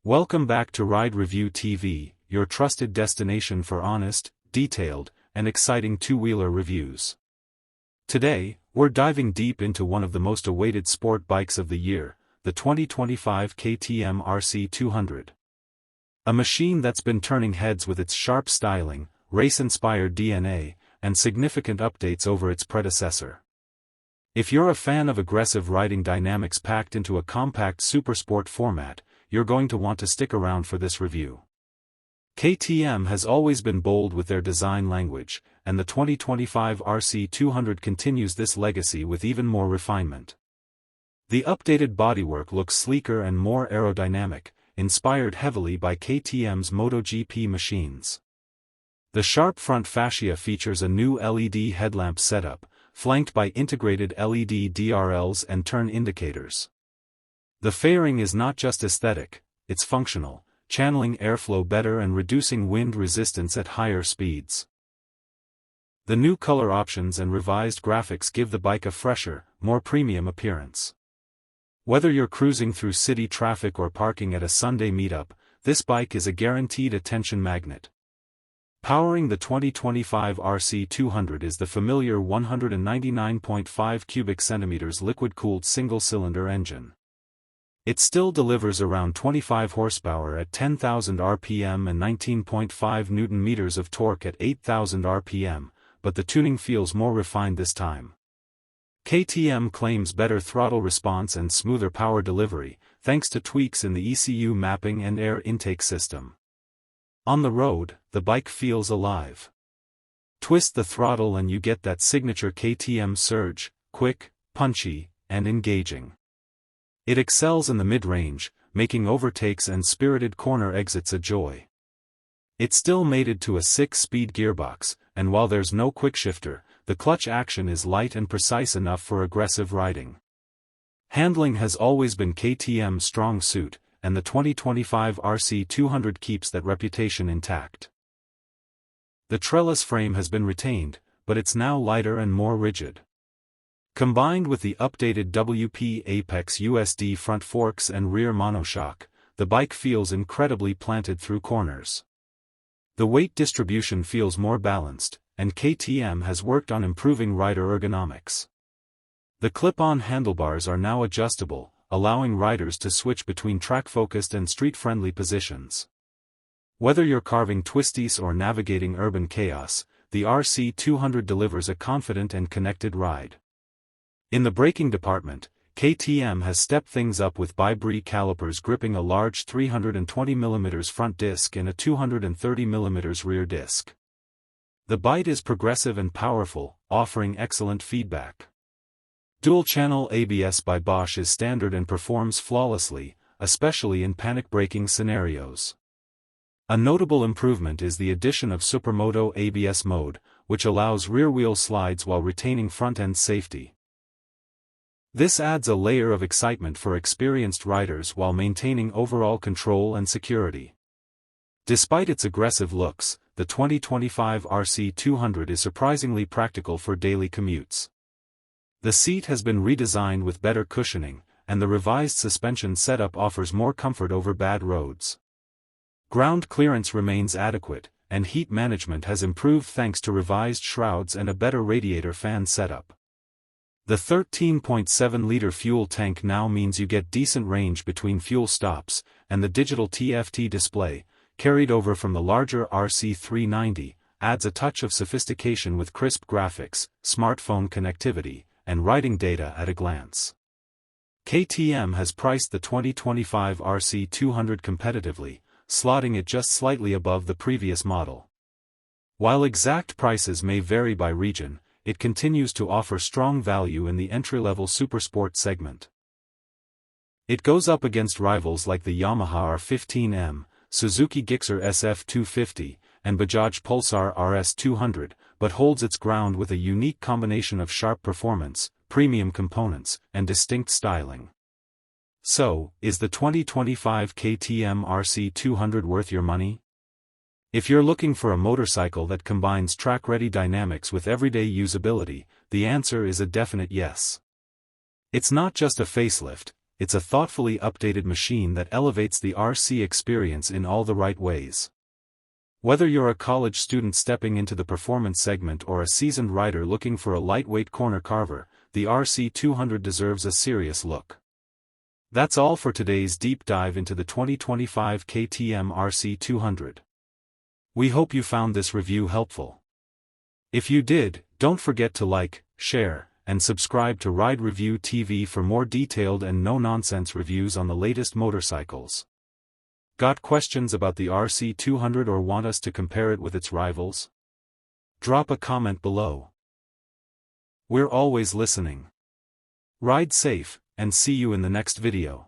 Welcome back to Ride Review TV, your trusted destination for honest, detailed, and exciting two-wheeler reviews. Today, we're diving deep into one of the most awaited sport bikes of the year, the 2025 KTM RC 200. A machine that's been turning heads with its sharp styling, race-inspired DNA, and significant updates over its predecessor. If you're a fan of aggressive riding dynamics packed into a compact supersport format, you're going to want to stick around for this review. KTM has always been bold with their design language, and the 2025 RC 200 continues this legacy with even more refinement. The updated bodywork looks sleeker and more aerodynamic, inspired heavily by KTM's MotoGP machines. The sharp front fascia features a new LED headlamp setup, flanked by integrated LED DRLs and turn indicators. The fairing is not just aesthetic, it's functional, channeling airflow better and reducing wind resistance at higher speeds. The new color options and revised graphics give the bike a fresher, more premium appearance. Whether you're cruising through city traffic or parking at a Sunday meetup, this bike is a guaranteed attention magnet. Powering the 2025 RC 200 is the familiar 199.5 cubic centimeters liquid-cooled single-cylinder engine. It still delivers around 25 horsepower at 10,000 RPM and 19.5 Nm of torque at 8,000 RPM, but the tuning feels more refined this time. KTM claims better throttle response and smoother power delivery, thanks to tweaks in the ECU mapping and air intake system. On the road, the bike feels alive. Twist the throttle and you get that signature KTM surge, quick, punchy, and engaging. It excels in the mid-range, making overtakes and spirited corner exits a joy. It's still mated to a 6-speed gearbox, and while there's no quickshifter, the clutch action is light and precise enough for aggressive riding. Handling has always been KTM's strong suit, and the 2025 RC 200 keeps that reputation intact. The trellis frame has been retained, but it's now lighter and more rigid. Combined with the updated WP Apex USD front forks and rear monoshock, the bike feels incredibly planted through corners. The weight distribution feels more balanced, and KTM has worked on improving rider ergonomics. The clip-on handlebars are now adjustable, allowing riders to switch between track-focused and street-friendly positions. Whether you're carving twisties or navigating urban chaos, the RC 200 delivers a confident and connected ride. In the braking department, KTM has stepped things up with bi-brake calipers gripping a large 320mm front disc and a 230mm rear disc. The bite is progressive and powerful, offering excellent feedback. Dual-channel ABS by Bosch is standard and performs flawlessly, especially in panic braking scenarios. A notable improvement is the addition of Supermoto ABS mode, which allows rear-wheel slides while retaining front-end safety. This adds a layer of excitement for experienced riders while maintaining overall control and security. Despite its aggressive looks, the 2025 RC 200 is surprisingly practical for daily commutes. The seat has been redesigned with better cushioning, and the revised suspension setup offers more comfort over bad roads. Ground clearance remains adequate, and heat management has improved thanks to revised shrouds and a better radiator fan setup. The 13.7-liter fuel tank now means you get decent range between fuel stops, and the digital TFT display, carried over from the larger RC 390, adds a touch of sophistication with crisp graphics, smartphone connectivity, and riding data at a glance. KTM has priced the 2025 RC 200 competitively, slotting it just slightly above the previous model. While exact prices may vary by region, it continues to offer strong value in the entry-level supersport segment. It goes up against rivals like the Yamaha R15M, Suzuki Gixxer SF250, and Bajaj Pulsar RS200, but holds its ground with a unique combination of sharp performance, premium components, and distinct styling. So, is the 2025 KTM RC 200 worth your money? If you're looking for a motorcycle that combines track-ready dynamics with everyday usability, the answer is a definite yes. It's not just a facelift, it's a thoughtfully updated machine that elevates the RC experience in all the right ways. Whether you're a college student stepping into the performance segment or a seasoned rider looking for a lightweight corner carver, the RC200 deserves a serious look. That's all for today's deep dive into the 2025 KTM RC200. We hope you found this review helpful. If you did, don't forget to like, share, and subscribe to Ride Review TV for more detailed and no-nonsense reviews on the latest motorcycles. Got questions about the RC200 or want us to compare it with its rivals? Drop a comment below. We're always listening. Ride safe, and see you in the next video.